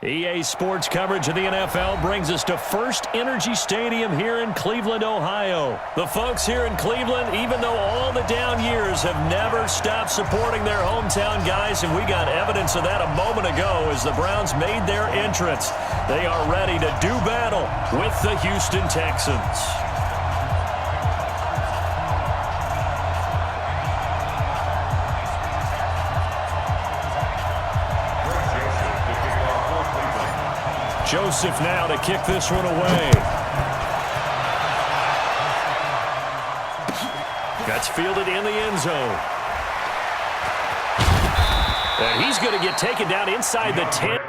EA Sports coverage of the NFL brings us to First Energy Stadium here in Cleveland, Ohio. The folks here in Cleveland, even though all the down years, have never stopped supporting their hometown guys, and we got evidence of that a moment ago as the Browns made their entrance. They are ready to do battle with the Houston Texans. Joseph now to kick this one away. That's fielded in the end zone. And he's going to get taken down inside the 10.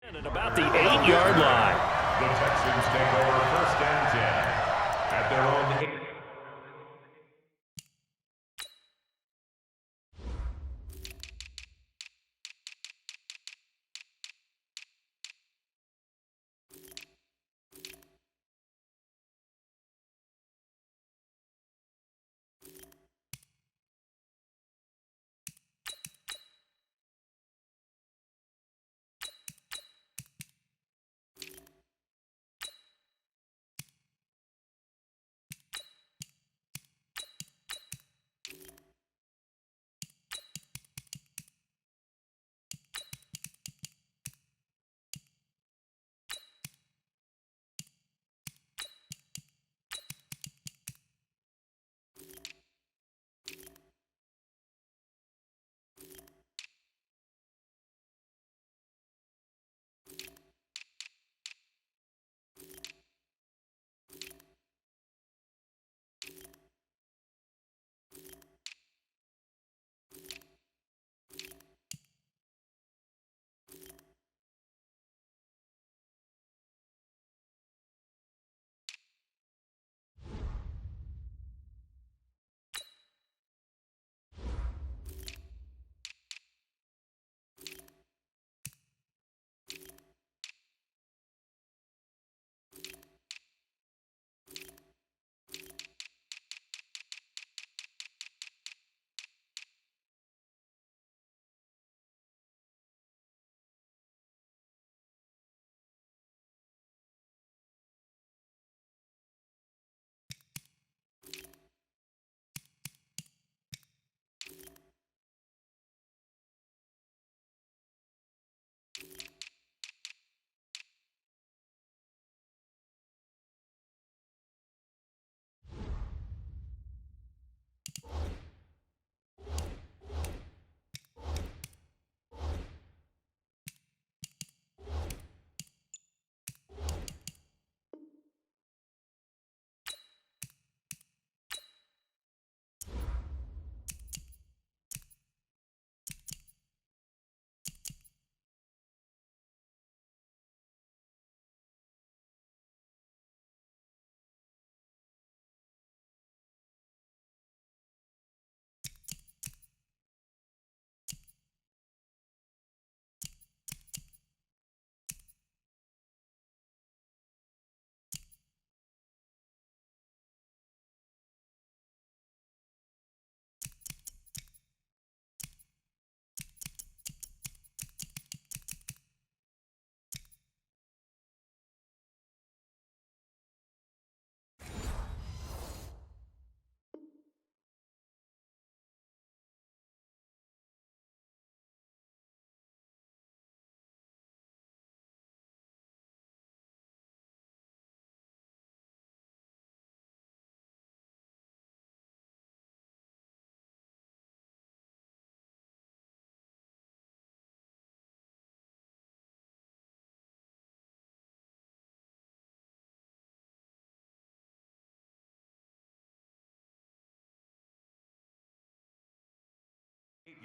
At about the 8-yard line. The Texans take over 1st and 10 at their own 8.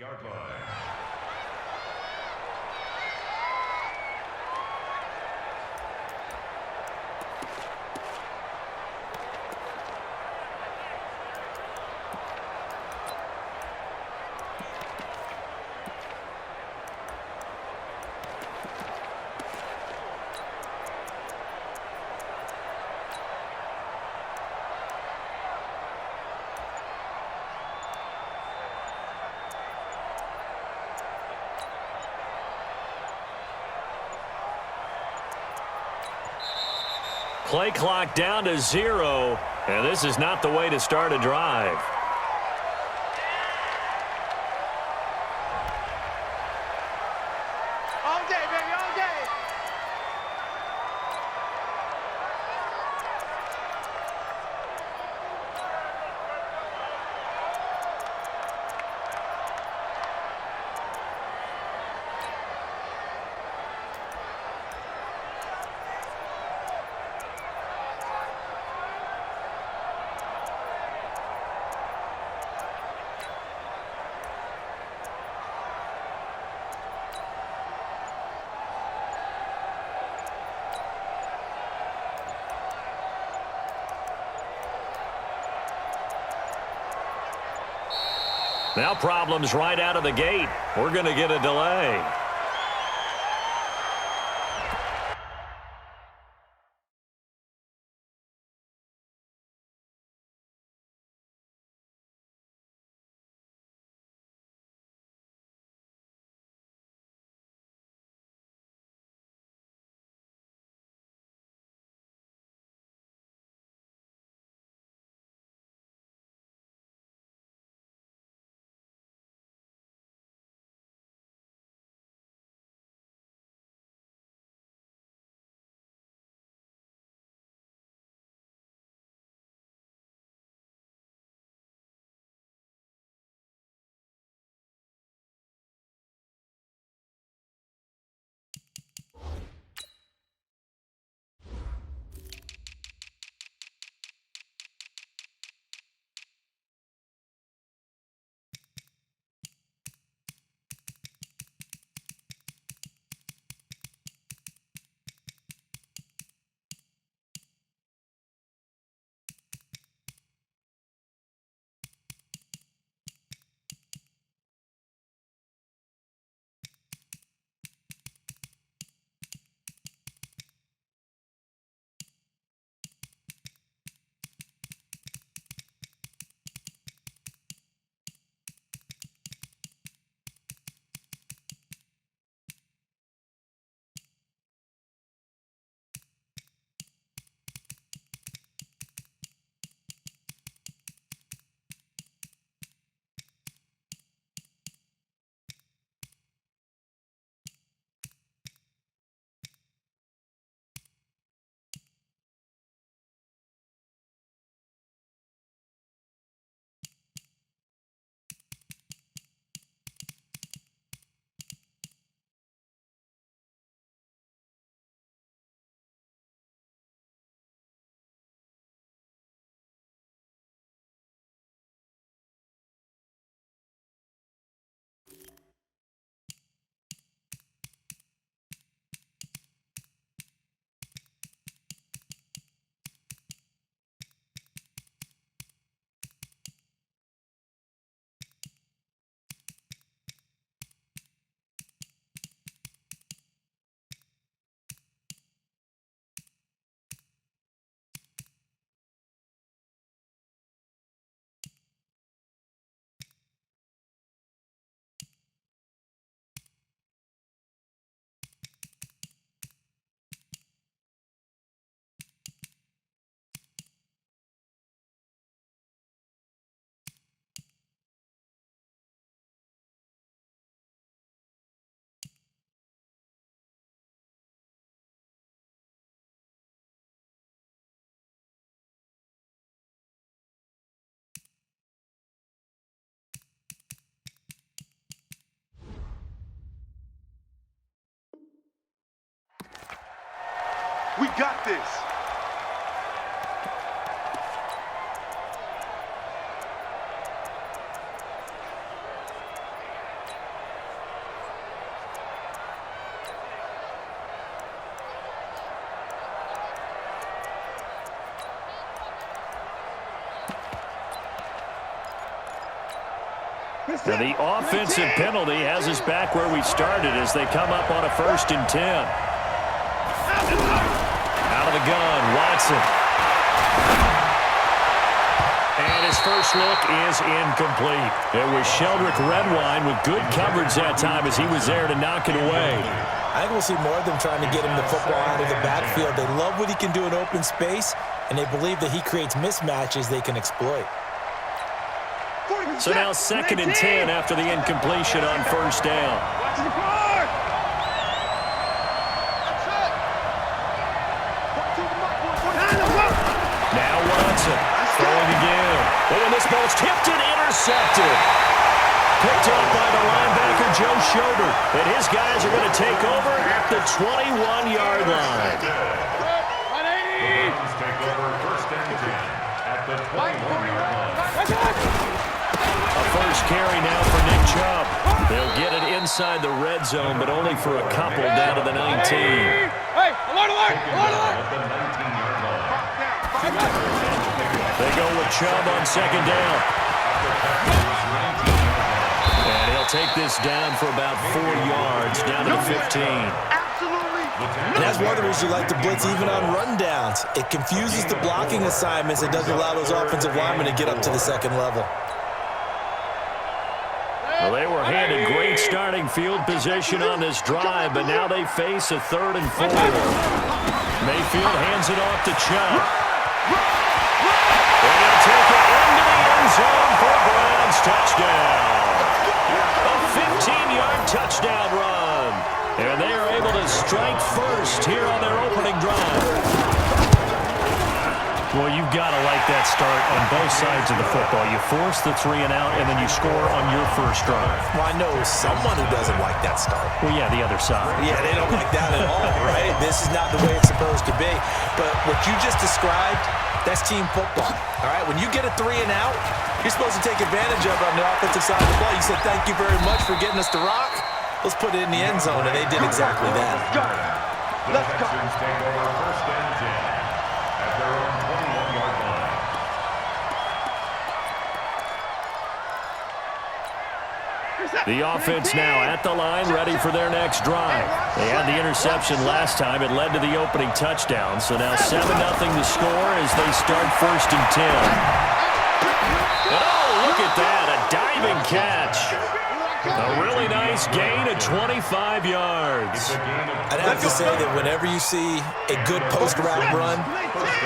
Yard line. Play clock down to 0, and this is not the way to start a drive. All day, baby, all day. Now problems right out of the gate. We're going to get a delay. We got this. Now the offensive penalty has us back where we started as they come up on a 1st and 10. Out of the gun, Watson. And his first look is incomplete. It was Sheldrick Redwine with good coverage that time as he was there to knock it away. I think we'll see more of them trying to get him the football out of the backfield. They love what he can do in open space, and they believe that he creates mismatches they can exploit. So now 2nd and 10 after the incompletion on 1st down. Now Watson throwing again. Oh, and this ball's tipped and intercepted. Picked up by the linebacker, Joe Schobert. And his guys are going to take over at the 21-yard line. Browns take over 1st and 10 at the 21-yard line. A first carry now for Nick Chubb. They'll get it inside the red zone, but only for a couple down to the 19. Hey, alert, alert, alert, alert. At the 19-yard line. They go with Chubb on 2nd down. And he'll take this down for about 4 yards, down to the 15. Absolutely. And that's one of the reasons you like to blitz even on rundowns. It confuses the blocking assignments. It doesn't allow those offensive linemen to get up to the 2nd level. Well, they were handed great starting field position on this drive, but now they face a 3rd and 4. Mayfield hands it off to Chubb. And he'll take it into the end zone for Browns touchdown. A 15-yard touchdown run. And they are able to strike first here on their opening drive. Well, you've got to like that start on both sides of the football. You force the 3 and out, and then you score on your first drive. Well, I know someone who doesn't like that start. Well, yeah, the other side. Yeah, they don't like that at all, right? This is not the way it's supposed to be. But what you just described, that's team football, all right? When you get a 3 and out, you're supposed to take advantage of it on the offensive side of the ball. You said, thank you very much for getting us to rock. Let's put it in the end zone, and they did exactly that. Let's go. Texans take over 1st and 10 at their own 21-yard line. The offense now at the line, ready for their next drive. They had the interception last time. It led to the opening touchdown. So now 7-0 to score as they start 1st and 10. And oh, look at that, a diving catch. A really nice gain of 25 yards. I'd have to say that whenever you see a good post-route run,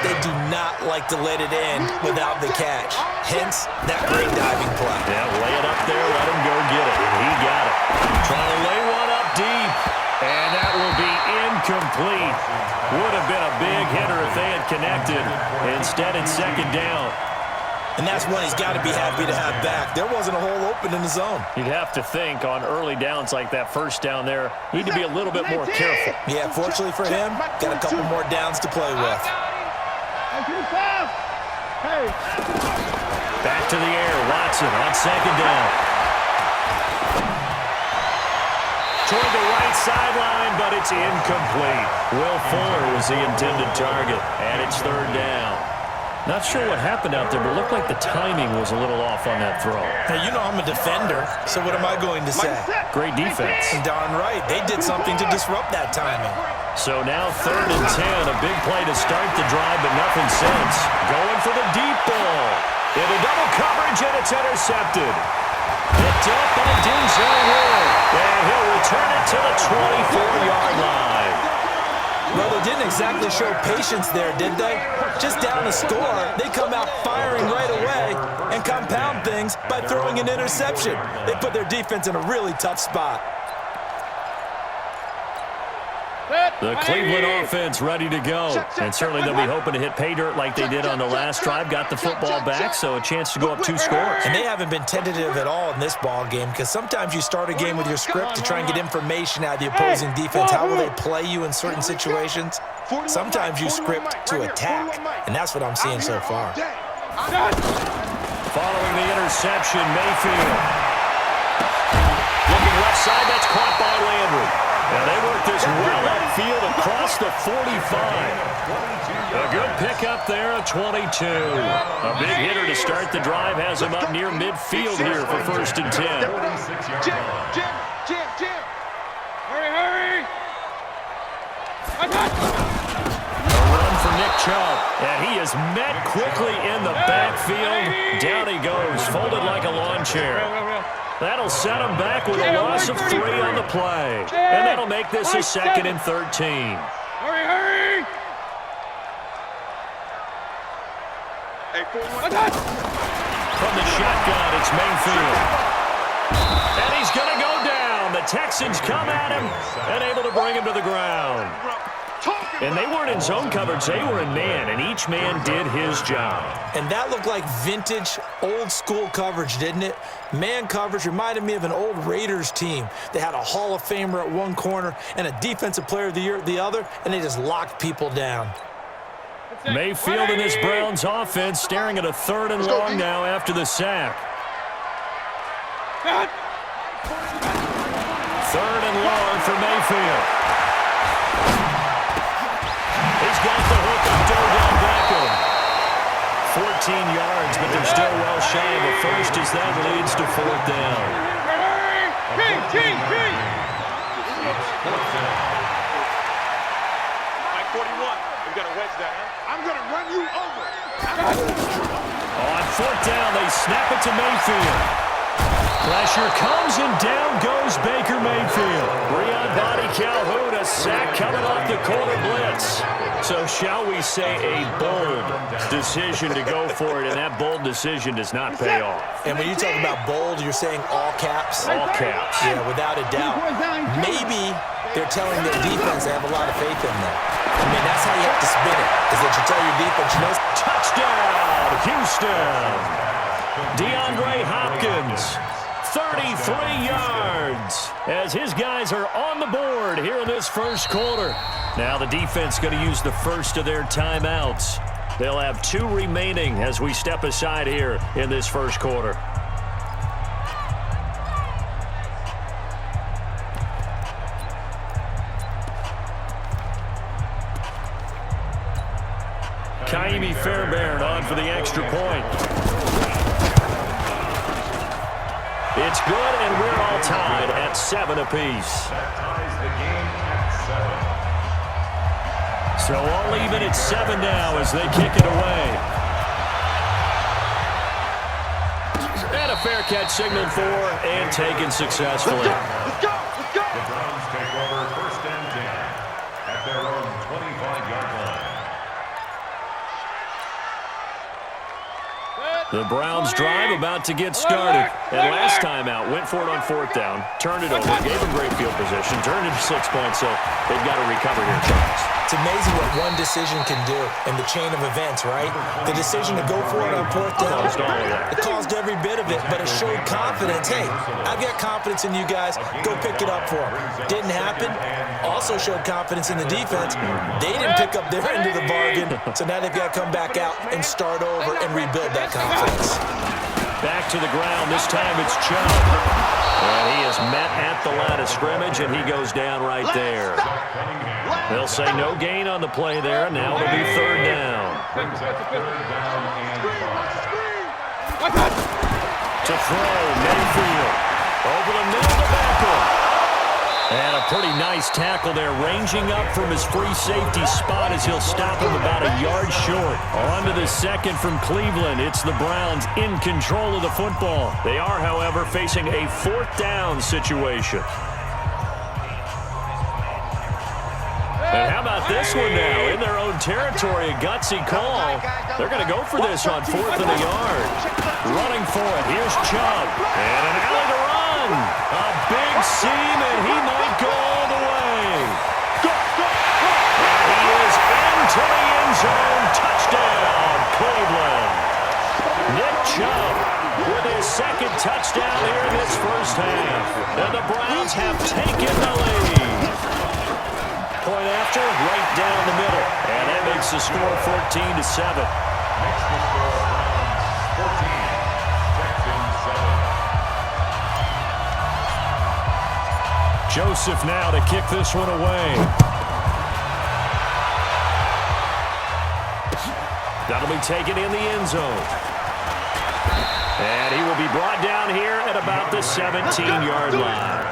they do not like to let it in without the catch. Hence, that great diving play. Yeah, lay it up there, let him go get it. He got it. Trying to lay one up deep. And that will be incomplete. Would have been a big hitter if they had connected. Instead, it's 2nd down. And that's one he's got to be happy to have back. There wasn't a hole open in the zone. You'd have to think on early downs like that 1st down there, need to be a little bit more careful. Yeah, fortunately for him, got a couple more downs to play with. Back to the air, Watson on 2nd down. Toward the right sideline, but it's incomplete. Will Fuller was the intended target, and it's 3rd down. Not sure what happened out there, but it looked like the timing was a little off on that throw. Now, you know I'm a defender, so what am I going to say? Great defense. Darn right. They did something to disrupt that timing. So now 3rd and 10, a big play to start the drive, but nothing since. Going for the deep ball. Into double coverage, and it's intercepted. Picked up by Denzel Ward, and he'll return it to the 24-yard line. Well, they didn't exactly show patience there, did they? Just down the score, they come out firing right away and compound things by throwing an interception. They put their defense in a really tough spot. The Cleveland offense ready to go. And certainly they'll be hoping to hit pay dirt like they did on the last drive. Got the football back, so a chance to go up 2 scores. And they haven't been tentative at all in this ball game because sometimes you start a game with your script to try and get information out of the opposing defense. How will they play you in certain situations? Sometimes you script to attack, and that's what I'm seeing so far. Following the interception, Mayfield. Looking left side, that's caught by Landry. Now they work this well upfield across the 45. A good pickup there, a 22. A big hitter to start the drive has him up near midfield here for 1st and 10. Jim. Hurry. A run for Nick Chubb, and he is met quickly in the backfield. Down he goes, folded like a lawn chair. That'll set him back with a loss of 3 on the play. And that'll make this a 2nd and 13. Hurry. From the shotgun, it's Mayfield. And he's going to go down. The Texans come at him and able to bring him to the ground. And they weren't in zone coverage. They were in man, and each man did his job. And that looked like vintage, old-school coverage, didn't it? Man coverage reminded me of an old Raiders team. They had a Hall of Famer at one corner and a Defensive Player of the Year at the other, and they just locked people down. Mayfield in this Browns offense staring at a 3rd and long now after the sack. 3rd and long for Mayfield. He's got the hook of Odell Beckham. 14 yards, but they're still well shy of a first as that leads to 4th down. Mike 41, we've got to wedge that, huh? I'm going to run you over. On 4th down, they snap it to Mayfield. Pressure comes, and down goes Baker Mayfield. Breon Body Calhoun, a sack coming off the corner blitz. So shall we say a bold decision to go for it, and that bold decision does not pay off. And when you talk about bold, you're saying all caps? All caps. Yeah, without a doubt. Maybe they're telling their defense they have a lot of faith in them. I mean, that's how you have to spin it, is that you tell your defense, you know. Touchdown, Houston. DeAndre Hopkins. 33 yards as his guys are on the board here in this first quarter. Now the defense going to use the first of their timeouts. They'll have 2 remaining as we step aside here in this first quarter. Kaimi Fairbairn on for the extra point. It's good, and we're all tied at 7 apiece. That ties the game at 7. So all even at 7 now as they kick it away. And a fair catch signaled for and taken successfully. Let's go. The Browns take over 1st and 10 at their own 25-yard line. The Browns drive about to get started. And last time out, went for it on 4th down, turned it over, gave them great field position, turned it to 6 points, so they've got to recover here, Charles. It's amazing what one decision can do in the chain of events, right? The decision to go for it on 4th down, Caused all of that. it caused every bit of it, but it showed confidence. Hey, I've got confidence in you guys. Go pick it up for them. Didn't happen. Also showed confidence in the defense. They didn't pick up their end of the bargain, so now they've got to come back out and start over and rebuild that confidence. Back to the ground. This time it's Chubb. And he is met at the line of scrimmage, and he goes down right there. They'll say no gain on the play there. Now it'll be 3rd down. Brings up 3rd down and 5. To throw, Mayfield. Over the middle to Beckham. And a pretty nice tackle there, ranging up from his free safety spot as he'll stop him about a yard short. On to the 2nd from Cleveland. It's the Browns in control of the football. They are, however, facing a 4th down situation. And how about this one now? In their own territory, a gutsy call. They're going to go for this on 4th and a yard. Running for it. Here's Chubb. And an alley to run. A big seam, and he might go all the way. He is into the end zone. Touchdown, Cleveland. Nick Chubb with his 2nd touchdown here in this first half. And the Browns have taken the lead. Point after, right down the middle. And that makes the score 14-7. Makes the score Browns 14, Texans 7. Joseph now to kick this one away. take it in the end zone. And he will be brought down here at about the 17-yard line.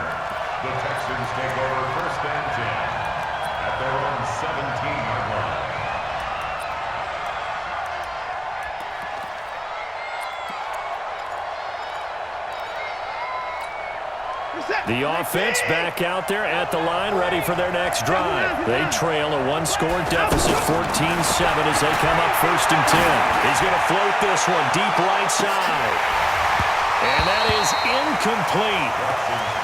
The Texans take over first and 10 at their own 17-yard line. The offense back out there at the line, ready for their next drive. They trail a one-score deficit, 14-7, as they come up first and 10. He's going to float this one deep right side. And that is incomplete.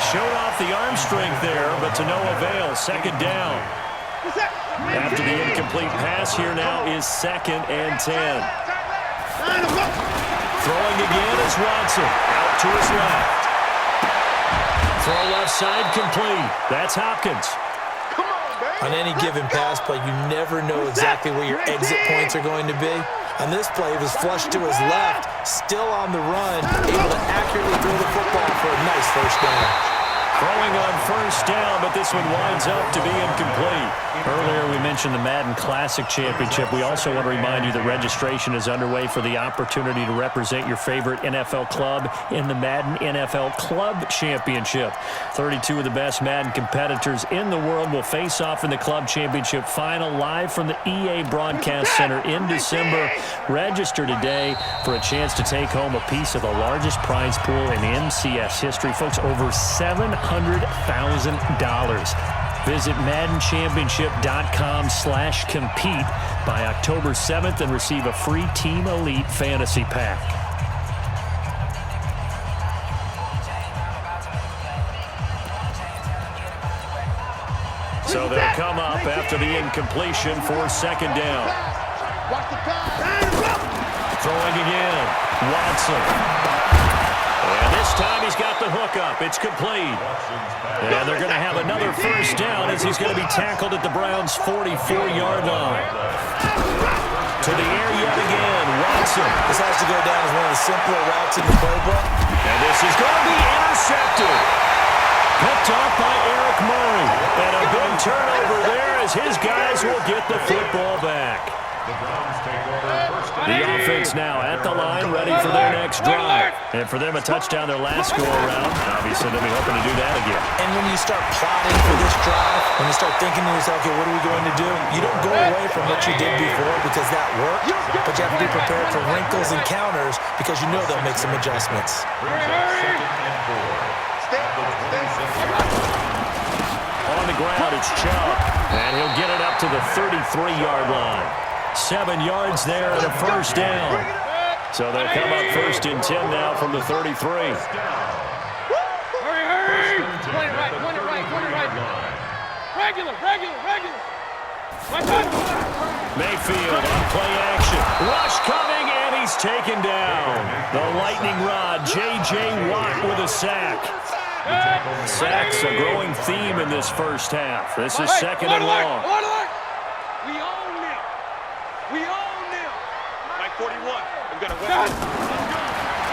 Showed off the arm strength there, but to no avail. Second down. After the incomplete pass, here now is second and 10. Throwing again is Watson. Out to his left. Throw left side complete. That's Hopkins. On any given pass play, you never know exactly where your exit points are going to be. On this play, it was flushed to his left, still on the run, able to accurately throw the football for a nice first down. Throwing on first down, but this one winds up to be incomplete. Earlier we mentioned the Madden Classic Championship. We also want to remind you that registration is underway for the opportunity to represent your favorite NFL club in the Madden NFL Club Championship. 32 of the best Madden competitors in the world will face off in the Club Championship final live from the EA Broadcast Center in December. Register today for a chance to take home a piece of the largest prize pool in MCS history. Folks, over $700,000. Visit MaddenChampionship.com/compete by October 7th and receive a free Team Elite Fantasy Pack. So they'll come up after the incompletion for second down. Throwing again, Watson. And this time he's got the hook up. It's complete. And they're going to have another first down as he's going to be tackled at the Browns' 44-yard line. To the air yet again, Watson. This has to go down as one of the simpler routes in the playbook. And this is going to be intercepted. Picked off by Eric Murray. And a big turnover there as his guys will get the football back. The Browns take over first and The offense now at the line, ready for their next drive. And for them, a touchdown their last go-around. Obviously, they'll be hoping to do that again. And when you start plotting for this drive, when you start thinking to yourself, okay, what are we going to do? You don't go away from what you did before because that worked, but you have to be prepared for wrinkles and counters because you know they'll make some adjustments. On the ground, it's Chubb. And he'll get it up to the 33-yard line. 7 yards there and a first down. So they'll come up first and 10 now from the 33. Hurry! Point it right. Regular. Mayfield on play action. Rush coming, and he's taken down. The lightning rod, J.J. Watt with a sack. Sacks a growing theme in this first half. This is second and long. We own them. Like 41. We've got a weapon.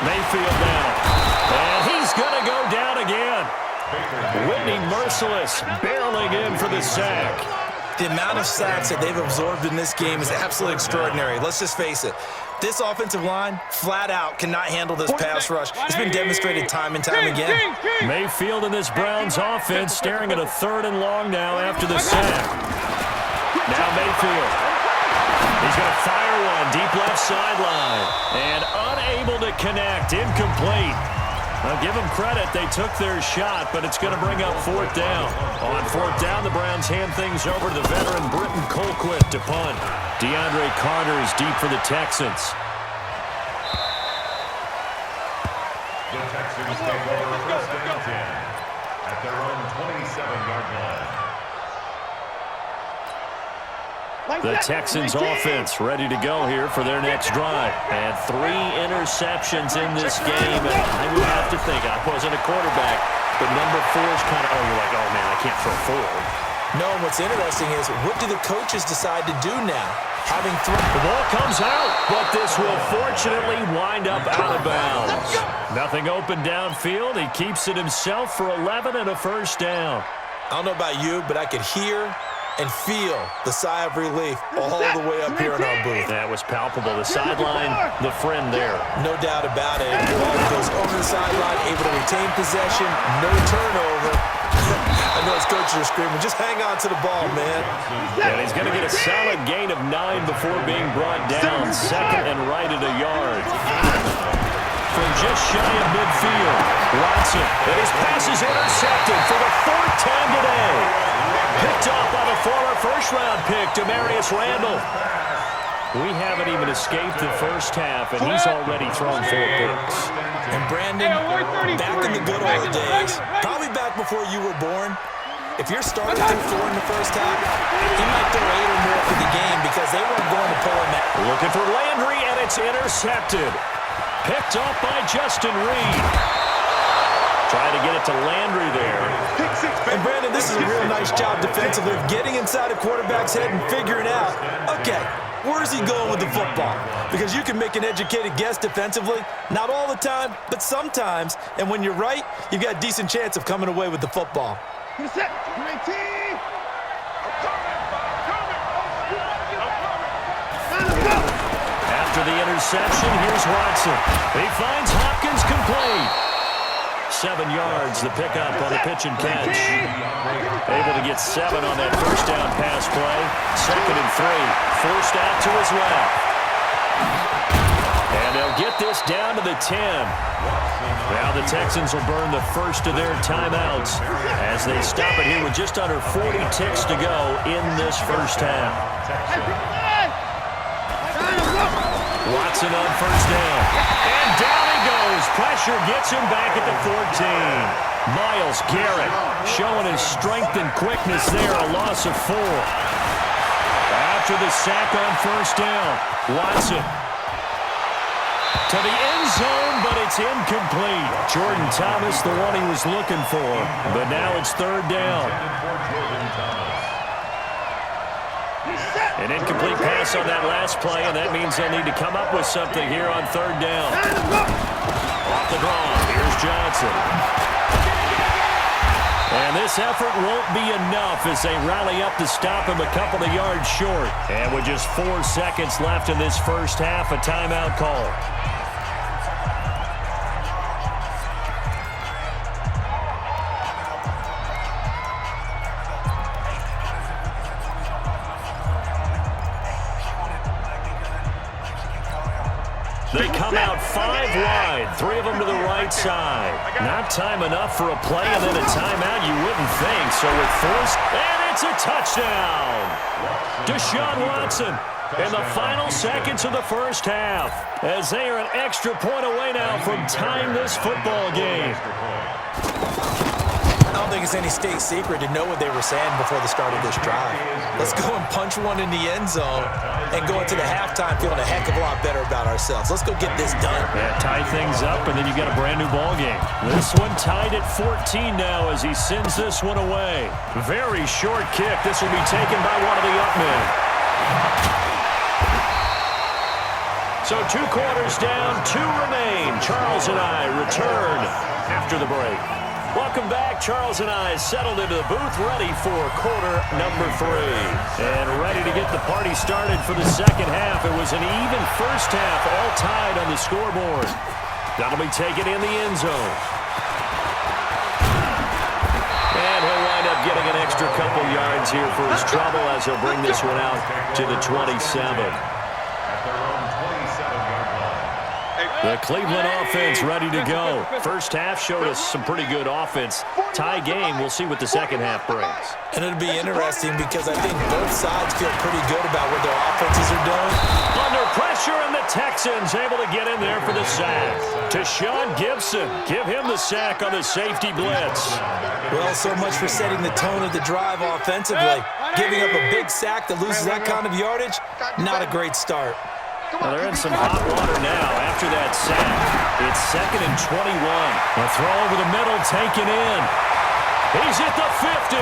Mayfield down. And he's going to go down again. Whitney Merciless barreling in for the sack. The amount of sacks that they've absorbed in this game is absolutely extraordinary. Let's just face it. This offensive line, flat out, cannot handle this pass rush. It's been demonstrated time and time again. Mayfield in this Browns offense staring at a third and long now after the sack. Now Mayfield. He's going to fire one deep left sideline. And unable to connect. Incomplete. Now give them credit. They took their shot, but it's going to bring up fourth down. On fourth down, the Browns hand things over to the veteran Britton Colquitt to punt. DeAndre Carter is deep for the Texans. The Texans take over first and 10 at their own 27-yard line. The Texans offense ready to go here for their next drive. And 3 interceptions in this game. And I would have to think, I wasn't a quarterback, but number 4 is kind of, you're like, oh man, I can't throw forward. No, and what's interesting is, what do the coaches decide to do now? The ball comes out, but this will fortunately wind up out of bounds. Nothing open downfield. He keeps it himself for 11 and a first down. I don't know about you, but I could hear and feel the sigh of relief all the way up here in our booth. That was palpable. The sideline, the friend there. No doubt about it. Walton goes over the sideline, able to retain possession, no turnover. I know his coaches are screaming, just hang on to the ball, man. And he's going to get a solid gain of 9 before being brought down. Second and right at a yard. From just shy of midfield, Watson, and his pass is intercepted for the fourth time today. Picked off by the former first-round pick, Demarius Randall. We haven't even escaped the first half, and he's already thrown 4 picks. And Brandon, back in the good old days, probably back before you were born, if you're starting to throw 4 in the first half, he might throw 8 or more for the game because they weren't going to pull him out. Looking for Landry, and it's intercepted. Picked off by Justin Reed. Trying to get it to Landry there. And Brandon, this is a real nice job defensively of getting inside a quarterback's head and figuring out, okay, where's he going with the football? Because you can make an educated guess defensively. Not all the time, but sometimes. And when you're right, you've got a decent chance of coming away with the football. After the interception, here's Watson. He finds Hopkins complete. 7 yards, the pickup on the pitch and catch. Able to get 7 on that first down pass play. 2nd and 3. Forced out to his left. And they'll get this down to the 10. Now the Texans will burn the first of their timeouts as they stop it here with just under 40 ticks to go in this first half. Watson on first down. And down he goes. Pressure gets him back at the 14. Myles Garrett showing his strength and quickness there. A loss of 4. After the sack on first down, Watson to the end zone, but it's incomplete. Jordan Thomas, the one he was looking for. But now it's 3rd down. An incomplete pass on that last play, and that means they'll need to come up with something here on 3rd down. Off the draw, here's Johnson. And this effort won't be enough as they rally up to stop him a couple of yards short. And with just 4 seconds left in this first half, a timeout call. They come out 5 wide, 3 of them to the right side. Not time enough for a play and then a timeout, you wouldn't think. So with force, and it's a touchdown. Deshaun Watson in the final seconds of the first half as they are an extra point away now from tying this football game. I don't think it's any state secret to know what they were saying before the start of this drive. Let's go and punch one in the end zone and go into the halftime feeling a heck of a lot better about ourselves. Let's go get this done. Yeah, tie things up, and then you got a brand-new ball game. This one tied at 14 now as he sends this one away. Very short kick. This will be taken by one of the up men. So 2 quarters down, 2 remain. Charles and I return after the break. Welcome back. Charles and I settled into the booth, ready for quarter number 3. And ready to get the party started for the second half. It was an even first half, all tied on the scoreboard. That'll be taken in the end zone. And he'll wind up getting an extra couple yards here for his trouble as he'll bring this one out to the 27. The Cleveland offense ready to go. First half showed us some pretty good offense. Tie game, we'll see what the second half brings. And it'll be interesting because I think both sides feel pretty good about what their offenses are doing. Under pressure, and the Texans able to get in there for the sack. To Sean Gibson, give him the sack on the safety blitz. Well, so much for setting the tone of the drive offensively. Giving up a big sack that loses that kind of yardage, not a great start. Well, they're in some hot water now after that sack. It's 2nd and 21. A throw over the middle taken in. He's at the 50,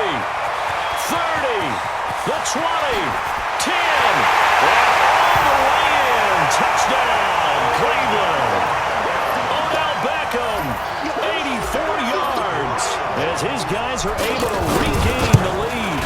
30, the 20, 10, and all the way in. Touchdown, Cleveland. Odell Beckham, 84 yards, as his guys are able to regain the lead.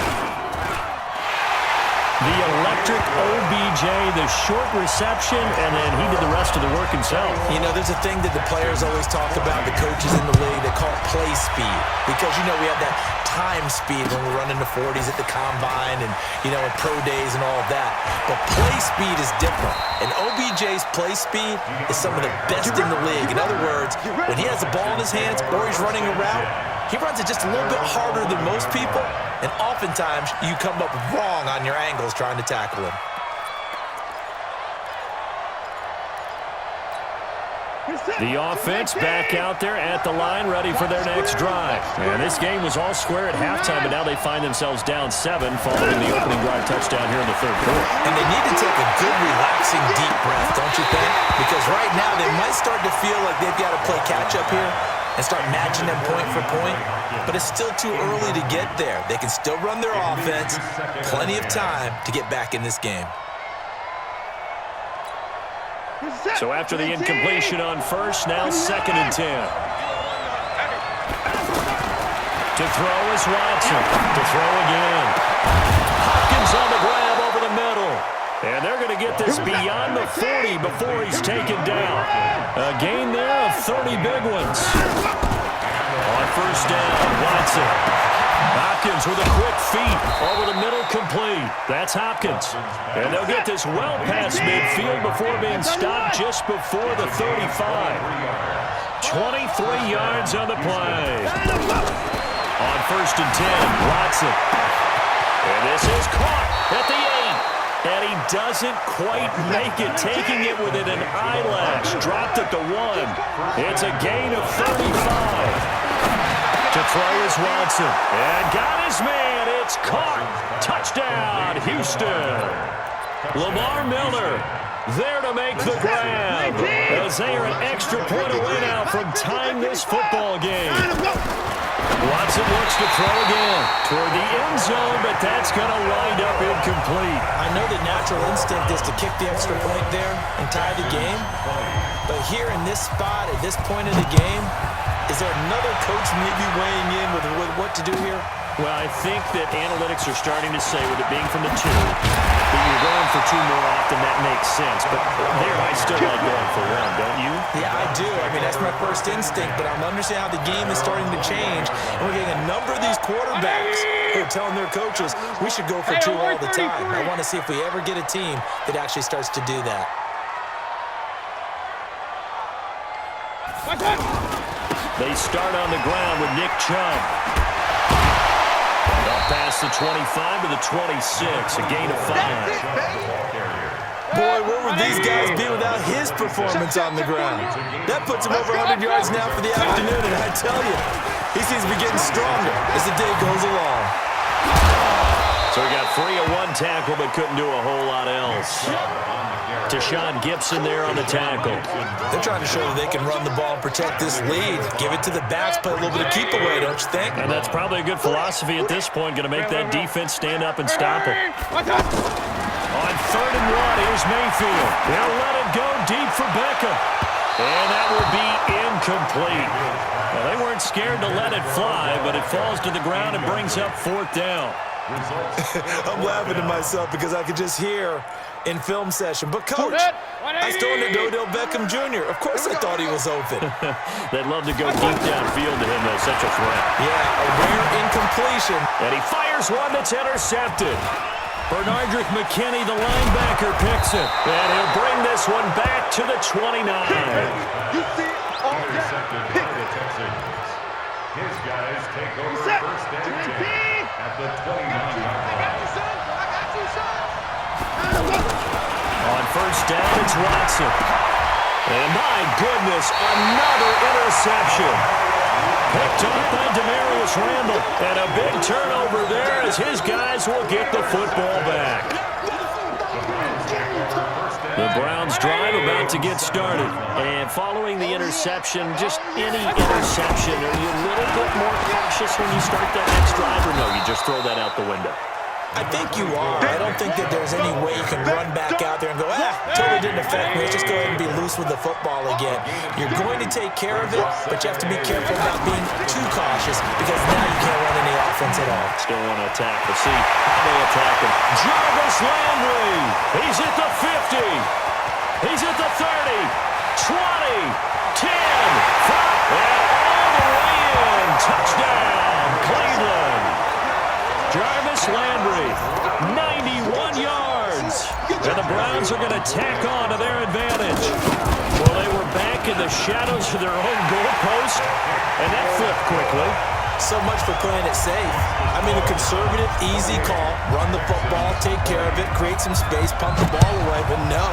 The electric OBJ, the short reception, and then he did the rest of the work himself. You know, there's a thing that the players always talk about, the coaches in the league, they call it play speed. Because, you know, we have that time speed when we're running the 40s at the combine and, you know, in pro days and all of that. But play speed is different. And OBJ's play speed is some of the best in the league. In other words, when he has the ball in his hands or he's running a route, he runs it just a little bit harder than most people, and oftentimes you come up wrong on your angles trying to tackle him. The offense back out there at the line, ready for their next drive. And this game was all square at halftime, but now they find themselves down 7 following the opening drive touchdown here in the third quarter. And they need to take a good, relaxing, deep breath, don't you think? Because right now they might start to feel like they've got to play catch-up here and start matching them point for point, but it's still too early to get there. They can still run their offense. Plenty of time to get back in this game. So after the incompletion on first, now 2nd and 10. To throw is Watson. To throw again. Hopkins on the grab over the middle. And they're going to get this beyond the 40 before he's taken down. A gain there of 30 big ones. On first down, Watson. Hopkins with a quick feed over the middle, complete. That's Hopkins. And they'll get this well past midfield before being stopped just before the 35. 23 yards on the play. On first and 10, Watson. And this is caught at the 8. And he doesn't quite make it, taking it within an eyelash. Dropped at the 1. It's a gain of 35. To throw is Watson. And got his man. It's caught. Touchdown, Houston. Lamar Miller there to make the grab. As they are an extra point away now from tying this football game. Watson looks to throw again toward the end zone, but that's going to wind up incomplete. I know the natural instinct is to kick the extra point there and tie the game. But here in this spot, at this point of the game, is there another coach maybe weighing in with what to do here? Well, I think that analytics are starting to say, with it being from the 2, that you're going for 2 more often. That makes sense. But there, I still like going for 1, don't you? Yeah, I do. I mean, that's my first instinct, but I'm understanding how the game is starting to change. And we're getting a number of these quarterbacks who are telling their coaches, we should go for 2 all the time. I want to see if we ever get a team that actually starts to do that. They start on the ground with Nick Chubb. Up past the 25 to the 26, a gain of 5. Boy, where would these guys be without his performance on the ground? That puts him over 100 yards now for the afternoon, and I tell you, he seems to be getting stronger as the day goes along. So he got free of 1 tackle, but couldn't do a whole lot else. Deshaun Gibson there on the tackle. They're trying to show that they can run the ball and protect this lead. Give it to the backs, play a little bit of keep away, don't you think? And that's probably a good philosophy at this point, going to make that defense stand up and stop it. On 3rd and 1, here's Mayfield. They'll let it go deep for Beckham. And that will be incomplete. Well, they weren't scared to let it fly, but it falls to the ground and brings up 4th down. I'm laughing to myself because I could just hear in film session. But, Coach, I stole it to Odell Beckham Jr. Of course I thought he was open. They'd love to go deep downfield to him, though. Such a threat. Yeah, a rare incompletion. And he fires one that's intercepted. Bernardrick McKinney, the linebacker, picks it. And he'll bring this one back to the 29. Intercepted by the Texans. His guys take over first and 10 at the 29-yard line. On first down, it's Watson. And my goodness, another interception. Picked up by Demarius Randall. And a big turnover there as his guys will get the football back. The Browns drive about to get started. And following the interception, just any interception, are you a little bit more cautious when you start that next drive, or no, you just throw that out the window? I think you are. I don't think that there's any way you can run back out there and go, totally didn't affect me. Let's just go ahead and be loose with the football again. You're going to take care of it, but you have to be careful about being too cautious because now you can't run any offense at all. Still want to attack. We'll see how they attack him. Jarvis And the Browns are going to tack on to their advantage. Well, they were back in the shadows of their own goalpost, and that flipped quickly. So much for playing it safe. I mean, a conservative, easy call, run the football, take care of it, create some space, pump the ball away, but no,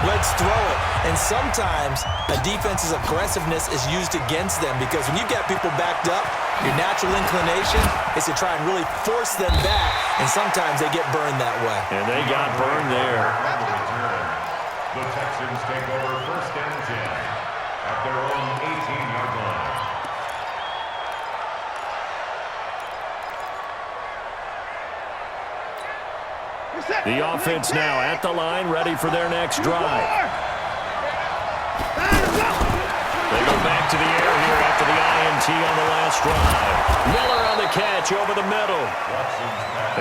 let's throw it. And sometimes a defense's aggressiveness is used against them because when you get people backed up, your natural inclination is to try and really force them back, and sometimes they get burned that way. And they got burned there. The Texans take over 1st and 10 at their own 18-yard line. The offense now at the line, ready for their next drive. They go back to the air here after the INT on the last drive. Miller on the catch over the middle.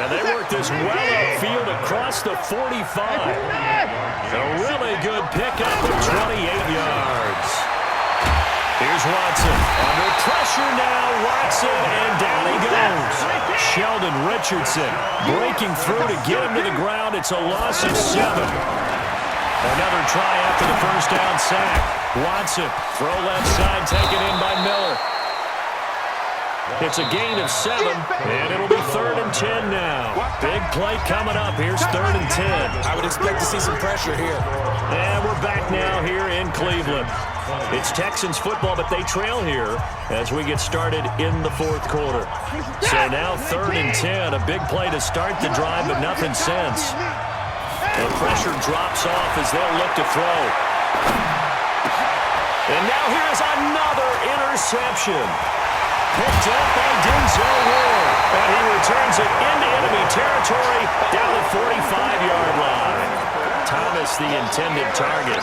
And they work this well upfield across the 45. A really good pickup of 28 yards. Here's Watson. Under pressure now, Watson, and down he goes. Sheldon Richardson breaking through to get him to the ground. It's a loss of 7. Another try after the first down sack. Watson, throw left side, taken in by Miller. It's a gain of 7, and it'll be 3rd and 10 now. Big play coming up. Here's 3rd and 10. I would expect to see some pressure here. And we're back now here in Cleveland. It's Texans football, but they trail here as we get started in the 4th quarter. So now 3rd and 10, a big play to start the drive, but nothing since. The pressure drops off as they'll look to throw. And now here's another interception. Picked up by Denzel Ward. And he returns it into enemy territory down the 45-yard line. Thomas, the intended target.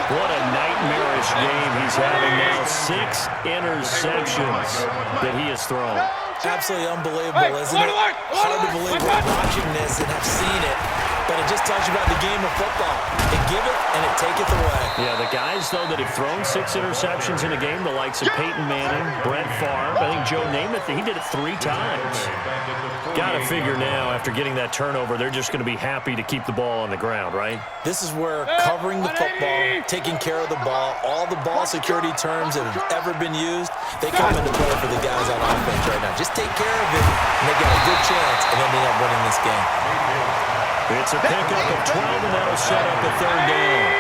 What a nightmarish game he's having now. 6 interceptions that he has thrown. Absolutely unbelievable, isn't it? Hard to believe we're watching this and have seen it. But it just tells you about the game of football. It giveth and it taketh away. Yeah, the guys, though, that have thrown 6 interceptions in a game, the likes of Peyton Manning, Brett Favre, I think Joe Namath, he did it 3 times. Got to figure now, after getting that turnover, they're just going to be happy to keep the ball on the ground, right? This is where covering the football, taking care of the ball, all the ball security terms that have ever been used, they come into play for the guys on offense right now. Just take care of it, and they got a good chance of ending up winning this game. It's a pickup of 12, and that'll set up a 3rd down.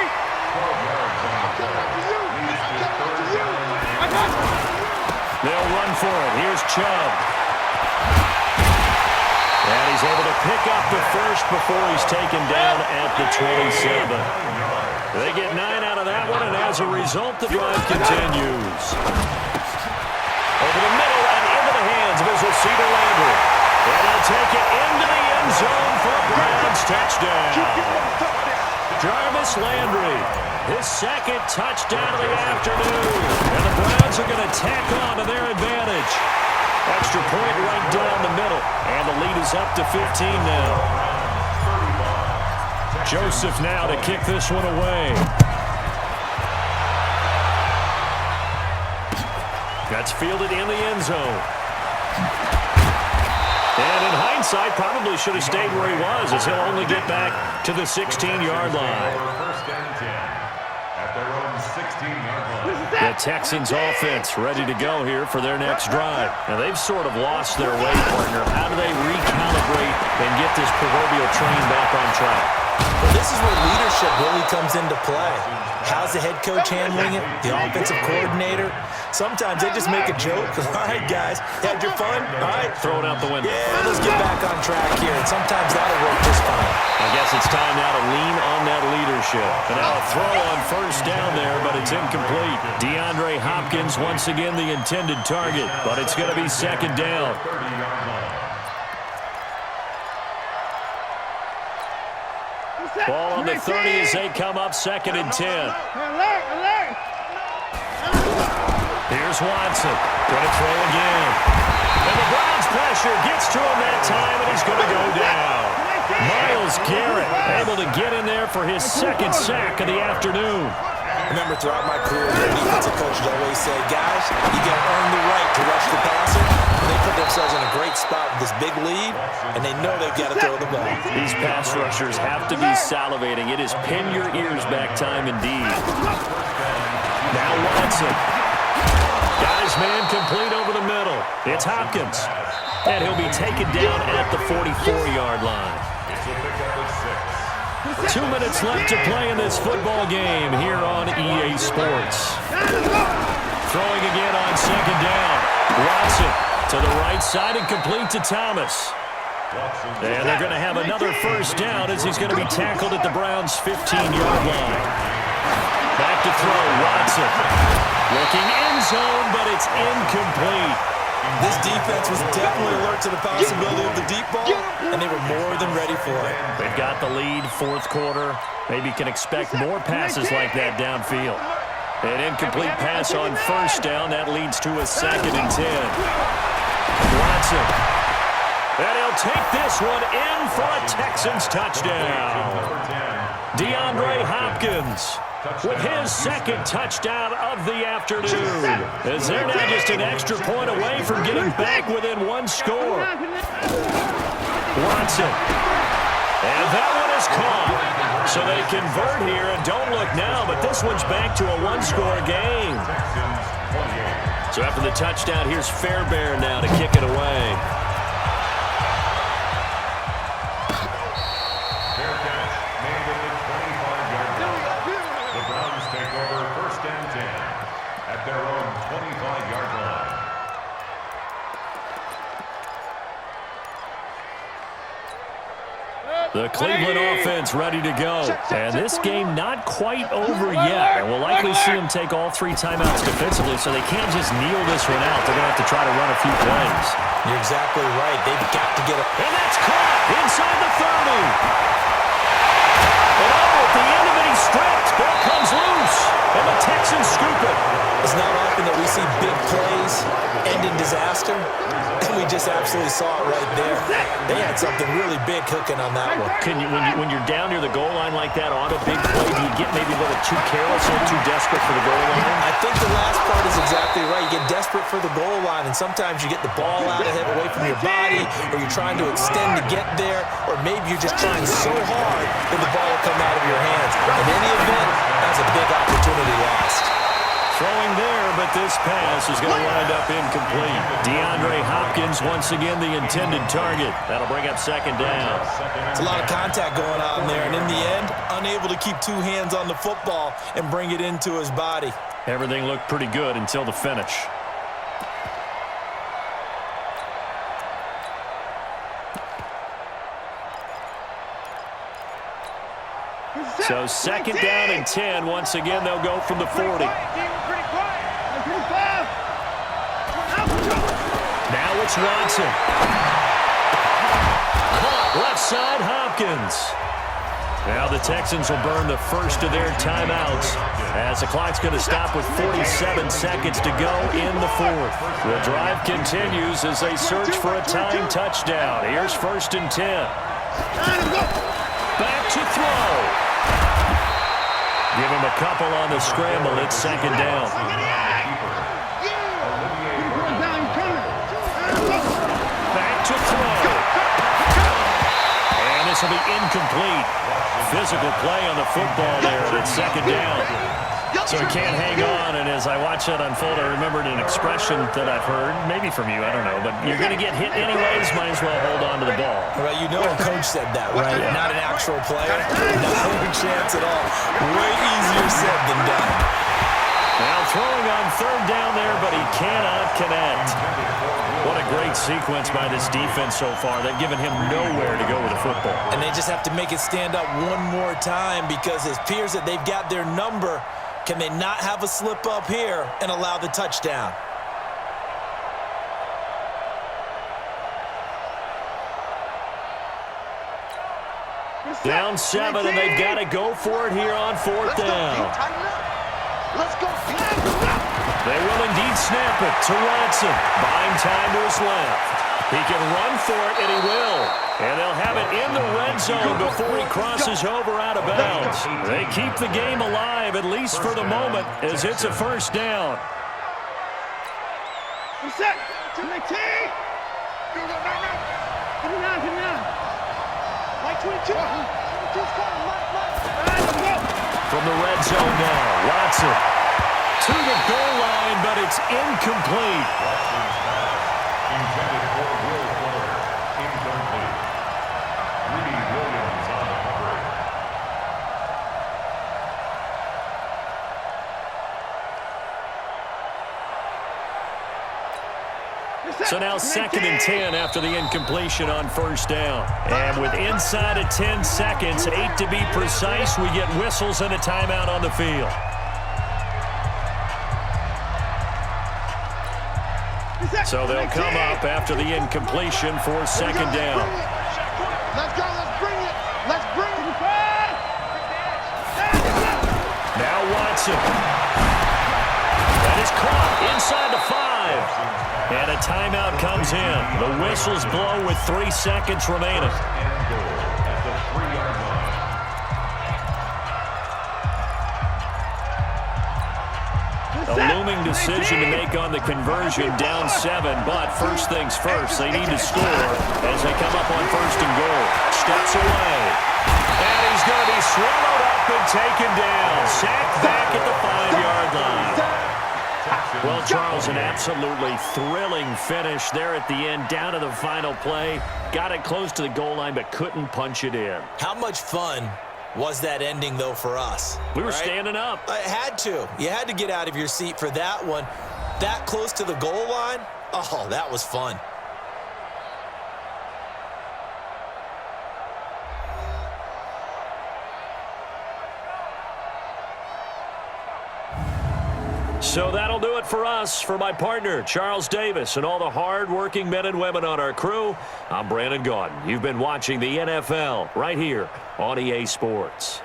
They'll run for it. Here's Chubb. And he's able to pick up the first before he's taken down at the 27. They get 9 out of that one, and as a result, the drive continues. Over the middle and into the hands of Cedar Landry. And he'll take it into the end zone for a Browns touchdown. Jarvis Landry, his 2nd touchdown of the afternoon. And the Browns are going to tack on to their advantage. Extra point right down the middle. And the lead is up to 15 now. Joseph now to kick this one away. That's fielded in the end zone. And in hindsight, probably should have stayed where he was, as he'll only get back to the 16-yard line. The Texans offense ready to go here for their next drive. Now, they've sort of lost their way, partner. How do they recalibrate and get this proverbial train back on track? Well, this is where leadership really comes into play. How's the head coach handling it? The offensive coordinator? Sometimes they just make a joke. All right, guys, had your fun? All right. Throw it out the window. Yeah, let's get back on track here. And sometimes that'll work just fine. I guess it's time now to lean on that leadership. And now a throw on first down there, but it's incomplete. DeAndre Hopkins, once again, the intended target. But it's going to be 2nd down. Ball on the 30 as they come up 2nd and 10. Here's Watson. Going to throw again. And the Browns pressure gets to him that time, and he's going to go down. Myles Garrett able to get in there for his 2nd sack of the afternoon. Remember, throughout my career, the defensive coaches always say, guys, you got to earn the right to rush the passer. And they put themselves in a great spot with this big lead, and they know they've got to throw the ball. These pass rushers have to be salivating. It is pin your ears back time indeed. Now Watson. Got his man complete over the middle. It's Hopkins. And he'll be taken down at the 44-yard line. 2 minutes left to play in this football game here on EA Sports. Throwing again on second down. Watson to the right side and complete to Thomas. And they're going to have another first down as he's going to be tackled at the Browns' 15-yard line. Back to throw, Watson. Looking end zone, but it's incomplete. This defense was definitely alert to the possibility of the deep ball, and they were more than ready for it. They've got the lead, fourth quarter. Maybe can expect more passes like that downfield. An incomplete pass on first down. That leads to a 2nd and 10. Watson. And he'll take this one in for a Texans touchdown. DeAndre Hopkins with his 2nd touchdown of the afternoon, as they're now just an extra point away from getting back within 1 score. Watson. And that one is caught. So they convert here, and don't look now, but this one's back to a 1-score game. So after the touchdown, here's Fairbairn now to kick it away. The Cleveland offense ready to go. And this game not quite over yet. And we'll likely see them take all 3 timeouts defensively, so they can't just kneel this one out. They're going to have to try to run a few plays. You're exactly right. They've got to get it. And that's caught inside the 30. And at the end of it, he's stripped. Ball comes loose. And the Texans scoop it. It's not often that we see big plays end in disaster. And we just absolutely saw it right there. They had something really big cooking on that one. Can you, when you're down near the goal line like that on a big play, do you get maybe a little too careless or too desperate for the goal line? I think the last part is exactly right. You get desperate for the goal line, and sometimes you get the ball out of it away from your body, or you're trying to extend to get there, or maybe you're just trying so hard that the ball will come out of your hands. In any event, that's a big opportunity lost. Throwing there, but this pass is going to wind up incomplete. DeAndre Hopkins, once again, the intended target. That'll bring up 2nd down. It's a lot of contact going on there, and in the end, unable to keep 2 hands on the football and bring it into his body. Everything looked pretty good until the finish. So 2nd down and 10. Once again, they'll go from the 40. Now it's Watson. Caught left side, Hopkins. Now the Texans will burn the first of their timeouts as the clock's going to stop with 47 seconds to go in the 4th. The drive continues as they search for a tying touchdown. Here's 1st and 10. Back to throw. Give him a couple on the scramble. It's 2nd down. Back to throw. And this will be incomplete. Physical play on the football there. It's 2nd down. So he can't hang on, and as I watch that unfold, I remembered an expression that I've heard, maybe from you, I don't know, but you're going to get hit anyways, might as well hold on to the ball. Right, you know a coach said that, right? Yeah. Not an actual player. Not a chance at all. Way easier said than done. Now throwing on 3rd down there, but he cannot connect. What a great sequence by this defense so far. They've given him nowhere to go with the football. And they just have to make it stand up one more time because it appears that they've got their number. Can they not have a slip up here and allow the touchdown? Down 7, and they've got to go for it here on 4th down. Let's go. They will indeed snap it to Watson. Buying time to his left. He can run for it, and he will. And they'll have it in the red zone before he crosses over out of bounds. They keep the game alive, at least for the moment, as it's a first down. Set. To my team. Give me now. Like 22. 22's coming. From the red zone now, Watson to the goal line, but it's incomplete. Intended for Will Fuller. Incomplete. Greedy Williams on the coverage. So now 2nd and 10 after the incompletion on first down. And with inside of 10 seconds, 8 to be precise, we get whistles and a timeout on the field. So they'll come up after the incompletion for 2nd down. Let's go, let's bring it. Let's bring it. Now Watson. That is caught inside the 5. And a timeout comes in. The whistles blow with 3 seconds remaining. And goal at the 3-yard line. A looming decision to make on the conversion, down 7, but first things first, they need to score as they come up on 1st and goal. Steps away. And he's going to be swallowed up and taken down. Sacked back at the 5-yard line. Well, Charles, an absolutely thrilling finish there at the end, down to the final play. Got it close to the goal line, but couldn't punch it in. How much fun was that ending, though, for us? We were standing up. I had to. You had to get out of your seat for that one. That close to the goal line? Oh, that was fun. So that'll do it for us. For my partner, Charles Davis, and all the hard-working men and women on our crew, I'm Brandon Gaudin. You've been watching the NFL right here on EA Sports.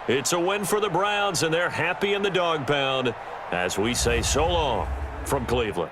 It's a win for the Browns, and they're happy in the dog pound as we say so long from Cleveland.